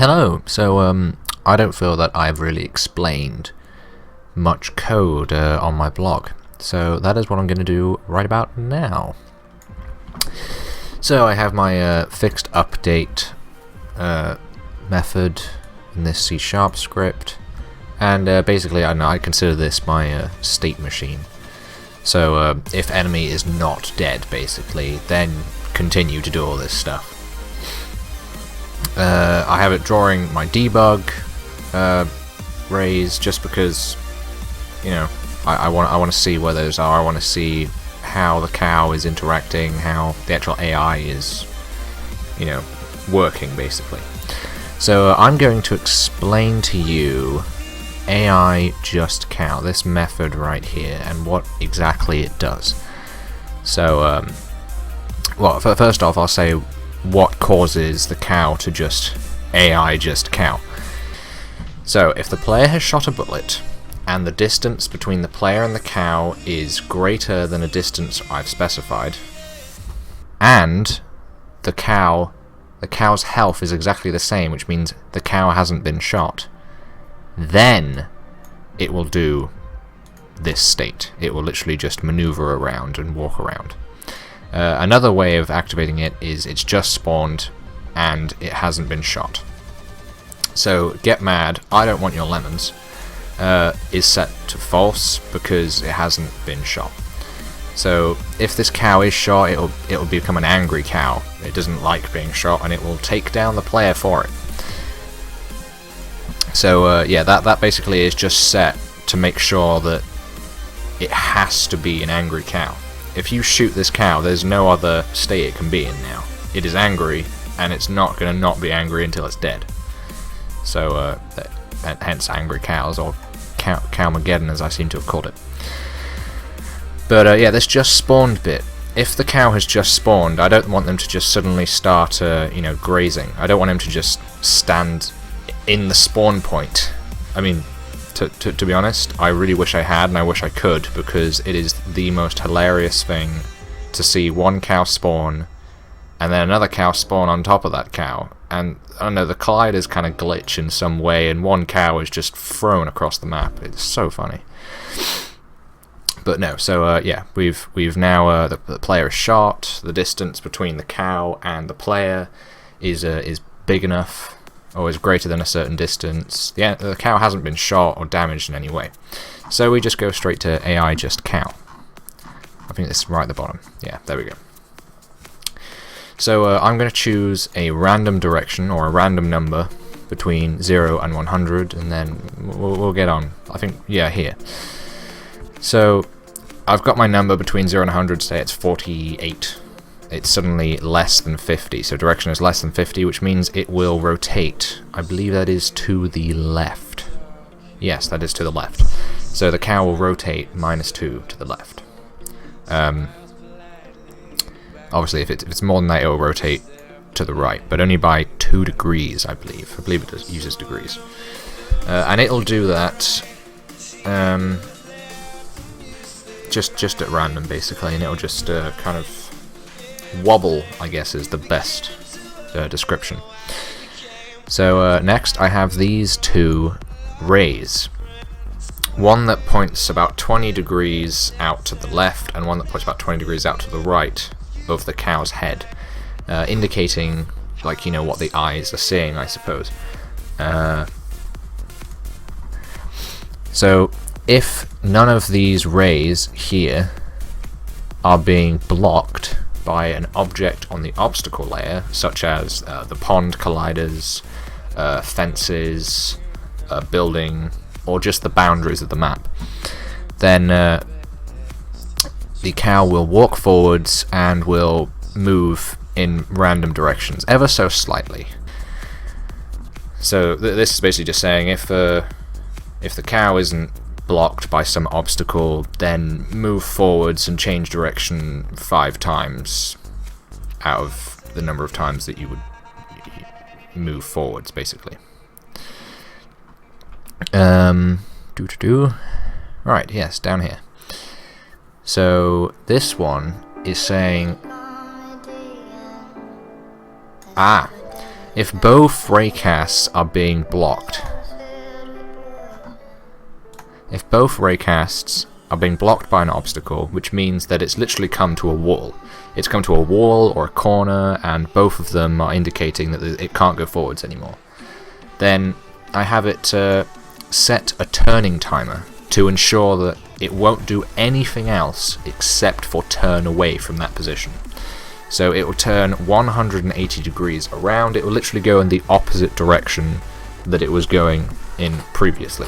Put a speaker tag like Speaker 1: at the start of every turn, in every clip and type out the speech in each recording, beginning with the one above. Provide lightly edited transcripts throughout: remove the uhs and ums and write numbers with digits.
Speaker 1: Hello. I don't feel that I've really explained much code on my blog, so that is what I'm going to do right about now. So I have my fixed update method in this C# script, and basically I consider this my state machine. So if enemy is not dead, basically, then continue to do all this stuff. I have it drawing my debug rays just because, you know, I want to see where those are. I want to see how the cow is interacting, how the actual AI is, you know, working basically. So I'm going to explain to you AI just cow, this method right here, and what exactly it does. So, well, first off, I'll say what causes the cow to just AI just cow. So, if the player has shot a bullet, and the distance between the player and the cow is greater than a distance I've specified, and the cow's health is exactly the same, which means the cow hasn't been shot, then it will do this state. It will literally just maneuver around and walk around. Another way of activating it is it's just spawned and it hasn't been shot. So get mad, I don't want your lemons, is set to false because it hasn't been shot. So if this cow is shot, it'll become an angry cow. It doesn't like being shot and it will take down the player for it. So yeah, that basically is just set to make sure that it has to be an angry cow. If you shoot this cow, there's no other state it can be in now. It is angry, and it's not going to not be angry until it's dead. So, hence angry cows, or Cowmageddon as I seem to have called it. But yeah, this just spawned bit. If the cow has just spawned, I don't want them to just suddenly start, you know, grazing. I don't want them to just stand in the spawn point. I mean, to be honest, I really wish I had, and I wish I could, because it is the most hilarious thing to see one cow spawn, and then another cow spawn on top of that cow, and I don't know, the colliders kind of glitch in some way, and one cow is just thrown across the map. It's so funny. But no, so yeah, we've now the player is shot. The distance between the cow and the player is big enough, or is greater than a certain distance. The cow hasn't been shot or damaged in any way. So we just go straight to AI just cow. I think this is right at the bottom. Yeah, there we go. So I'm going to choose a random direction, or a random number, between 0 and 100, and then we'll get on. I think, yeah, here. So I've got my number between 0 and 100, say it's 48. It's suddenly less than 50, so direction is less than 50, which means it will rotate. I believe that is to the left. Yes, that is to the left. So the cow will rotate -2 to the left. Obviously, if it's more than that, it will rotate to the right, but only by 2 degrees, I believe. I believe it uses degrees. And it'll do that just at random, basically, and it'll just kind of wobble, I guess, is the best description. So next I have these two rays. One that points about 20 degrees out to the left, and one that points about 20 degrees out to the right of the cow's head, indicating, like, you know, what the eyes are seeing, I suppose. So if none of these rays here are being blocked by an object on the obstacle layer, such as the pond colliders, fences, a building, or just the boundaries of the map, then the cow will walk forwards and will move in random directions, ever so slightly. So this is basically just saying if the cow isn't blocked by some obstacle, then move forwards and change direction 5 times out of the number of times that you would move forwards, basically. Right, yes, down here. So this one is saying, if both raycasts are being blocked, if both raycasts are being blocked by an obstacle, which means that it's literally come to a wall. It's come to a wall or a corner, and both of them are indicating that it can't go forwards anymore. Then I have it set a turning timer to ensure that it won't do anything else except for turn away from that position. So it will turn 180 degrees around. It will literally go in the opposite direction that it was going in previously.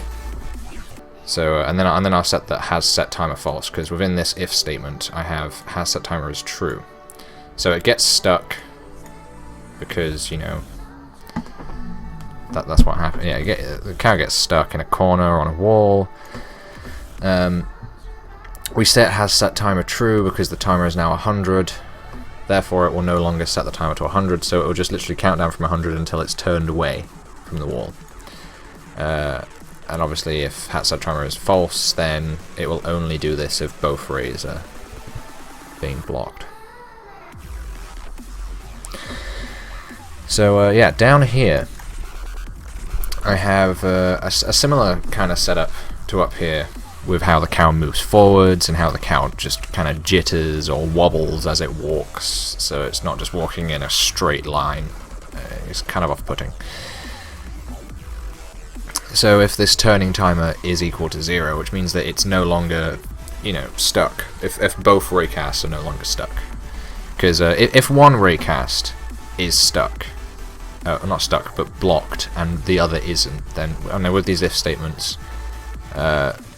Speaker 1: So and then I'll set that has set timer false, because within this if statement I have has set timer as true. So it gets stuck because, you know, that's what happened. Yeah, the cow gets stuck in a corner or on a wall. We set has set timer true because the timer is now 100. Therefore, it will no longer set the timer to 100, so it will just literally count down from 100 until it's turned away from the wall. And obviously, if hat set timer is false, then it will only do this if both rays are being blocked. So yeah, down here I have a similar kind of setup to up here, with how the cow moves forwards and how the cow just kind of jitters or wobbles as it walks, so it's not just walking in a straight line. It's kind of off-putting. So if this turning timer is equal to 0, which means that it's no longer, you know, stuck, if both raycasts are no longer stuck. Because if one raycast is stuck, not stuck, but blocked, and the other isn't, then, I know with these if statements,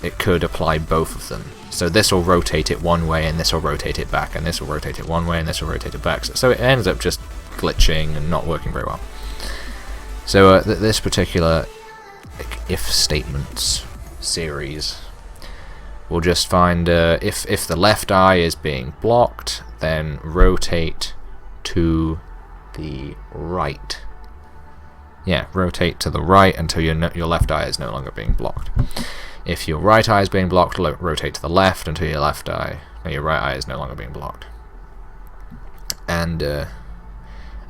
Speaker 1: it could apply both of them. So this will rotate it one way, and this will rotate it back, and this will rotate it one way, and this will rotate it back. So it ends up just glitching and not working very well. So this particular if statements series will just find if the left eye is being blocked, then rotate to the right. Yeah, rotate to the right until your left eye is no longer being blocked. If your right eye is being blocked, rotate to the left until your your right eye is no longer being blocked. And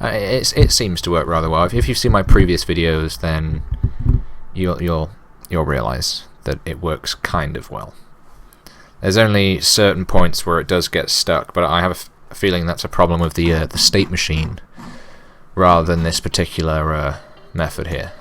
Speaker 1: it seems to work rather well. If you've seen my previous videos, then you'll realize that it works kind of well. There's only certain points where it does get stuck, but I have a feeling that's a problem with the state machine rather than this particular method here.